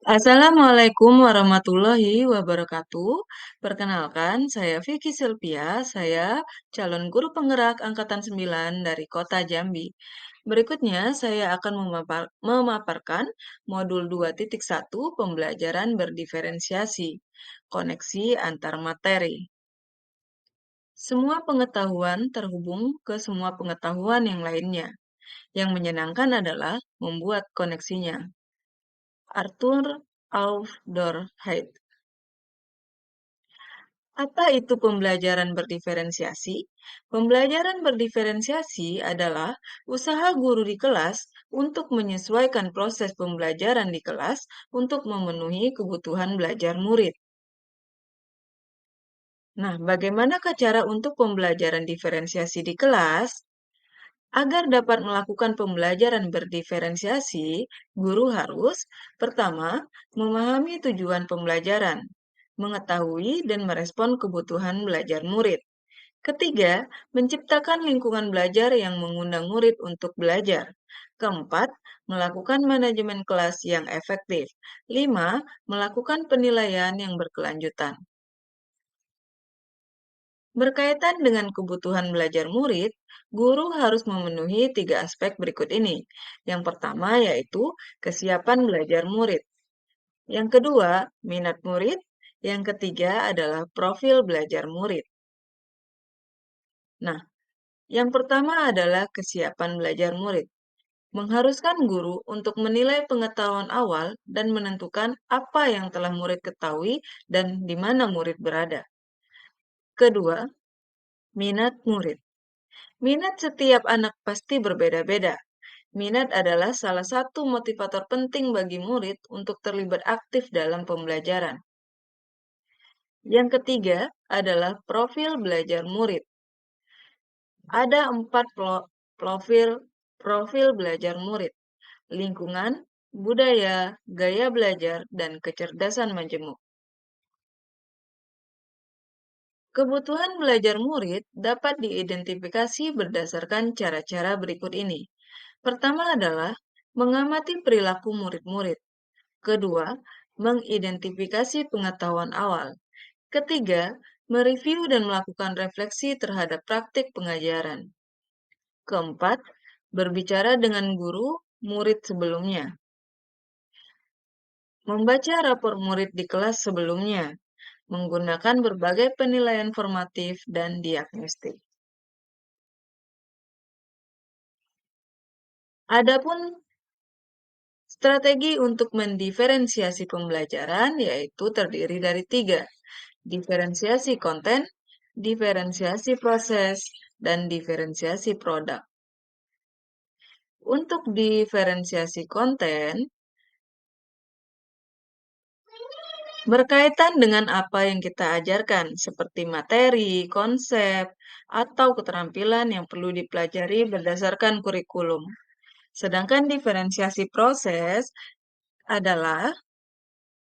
Assalamualaikum warahmatullahi wabarakatuh. Perkenalkan, saya Vicky Sylvia. Saya calon guru penggerak Angkatan 9 dari Kota Jambi. Berikutnya, saya akan memaparkan modul 2.1 pembelajaran berdiferensiasi, koneksi antar materi. Semua pengetahuan terhubung ke semua pengetahuan yang lainnya. Yang menyenangkan adalah membuat koneksinya. Arthur Aufderheide. Apa itu pembelajaran berdiferensiasi? Pembelajaran berdiferensiasi adalah usaha guru di kelas untuk menyesuaikan proses pembelajaran di kelas untuk memenuhi kebutuhan belajar murid. Nah, bagaimanakah cara untuk pembelajaran diferensiasi di kelas? Agar dapat melakukan pembelajaran berdiferensiasi, guru harus pertama memahami tujuan pembelajaran, mengetahui dan merespon kebutuhan belajar murid. Ketiga, menciptakan lingkungan belajar yang mengundang murid untuk belajar. Keempat, melakukan manajemen kelas yang efektif. Lima, melakukan penilaian yang berkelanjutan. Berkaitan dengan kebutuhan belajar murid, guru harus memenuhi tiga aspek berikut ini. Yang pertama yaitu kesiapan belajar murid. Yang kedua, minat murid. Yang ketiga adalah profil belajar murid. Nah, yang pertama adalah kesiapan belajar murid. Mengharuskan guru untuk menilai pengetahuan awal dan menentukan apa yang telah murid ketahui dan di mana murid berada. Kedua, minat murid. Minat setiap anak pasti berbeda-beda. Minat adalah salah satu motivator penting bagi murid untuk terlibat aktif dalam pembelajaran. Yang ketiga adalah profil belajar murid. Ada 4 profil belajar murid: lingkungan, budaya, gaya belajar, dan kecerdasan majemuk. Kebutuhan belajar murid dapat diidentifikasi berdasarkan cara-cara berikut ini. Pertama adalah mengamati perilaku murid-murid. Kedua, mengidentifikasi pengetahuan awal. Ketiga, mereview dan melakukan refleksi terhadap praktik pengajaran. Keempat, berbicara dengan guru murid sebelumnya. Membaca rapor murid di kelas sebelumnya, menggunakan berbagai penilaian formatif dan diagnostik. Adapun strategi untuk mendiferensiasi pembelajaran yaitu terdiri dari tiga: diferensiasi konten, diferensiasi proses, dan diferensiasi produk. Untuk diferensiasi konten, berkaitan dengan apa yang kita ajarkan, seperti materi, konsep, atau keterampilan yang perlu dipelajari berdasarkan kurikulum. Sedangkan diferensiasi proses adalah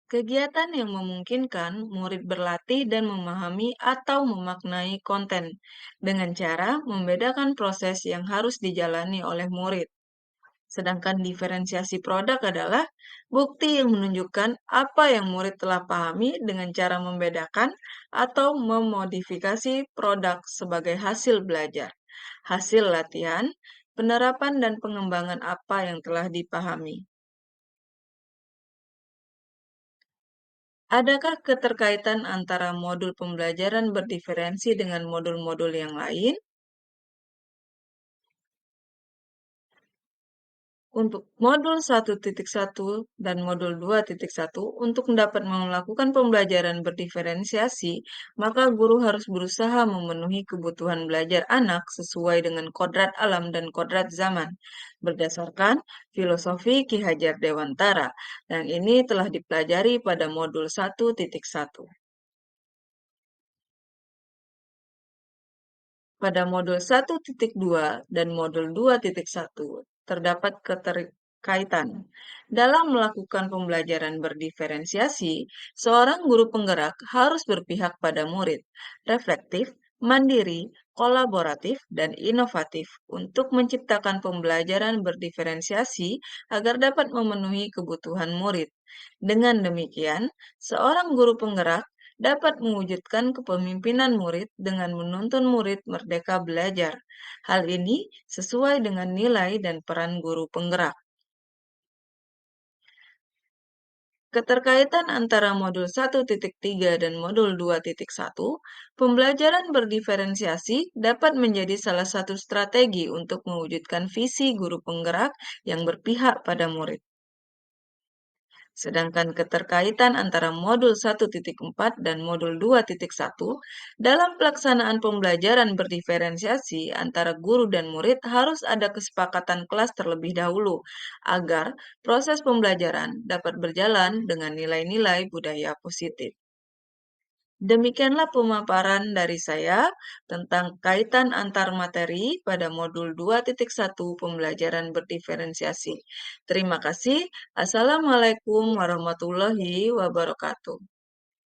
kegiatan yang memungkinkan murid berlatih dan memahami atau memaknai konten dengan cara membedakan proses yang harus dijalani oleh murid. Sedangkan diferensiasi produk adalah bukti yang menunjukkan apa yang murid telah pahami dengan cara membedakan atau memodifikasi produk sebagai hasil belajar, hasil latihan, penerapan dan pengembangan apa yang telah dipahami. Adakah keterkaitan antara modul pembelajaran berdiferensi dengan modul-modul yang lain? Untuk modul 1.1 dan modul 2.1, untuk dapat melakukan pembelajaran berdiferensiasi, maka guru harus berusaha memenuhi kebutuhan belajar anak sesuai dengan kodrat alam dan kodrat zaman, berdasarkan filosofi Ki Hajar Dewantara, yang ini telah dipelajari pada modul 1.1. Pada modul 1.2 dan modul 2.1 terdapat keterkaitan. Dalam melakukan pembelajaran berdiferensiasi, seorang guru penggerak harus berpihak pada murid, reflektif, mandiri, kolaboratif, dan inovatif untuk menciptakan pembelajaran berdiferensiasi agar dapat memenuhi kebutuhan murid. Dengan demikian, seorang guru penggerak dapat mewujudkan kepemimpinan murid dengan menuntun murid merdeka belajar. Hal ini sesuai dengan nilai dan peran guru penggerak. Keterkaitan antara modul 1.3 dan modul 2.1, pembelajaran berdiferensiasi dapat menjadi salah satu strategi untuk mewujudkan visi guru penggerak yang berpihak pada murid. Sedangkan keterkaitan antara modul 1.4 dan modul 2.1 dalam pelaksanaan pembelajaran berdiferensiasi antara guru dan murid harus ada kesepakatan kelas terlebih dahulu agar proses pembelajaran dapat berjalan dengan nilai-nilai budaya positif. Demikianlah pemaparan dari saya tentang kaitan antar materi pada modul 2.1 pembelajaran berdiferensiasi. Terima kasih. Assalamualaikum warahmatullahi wabarakatuh.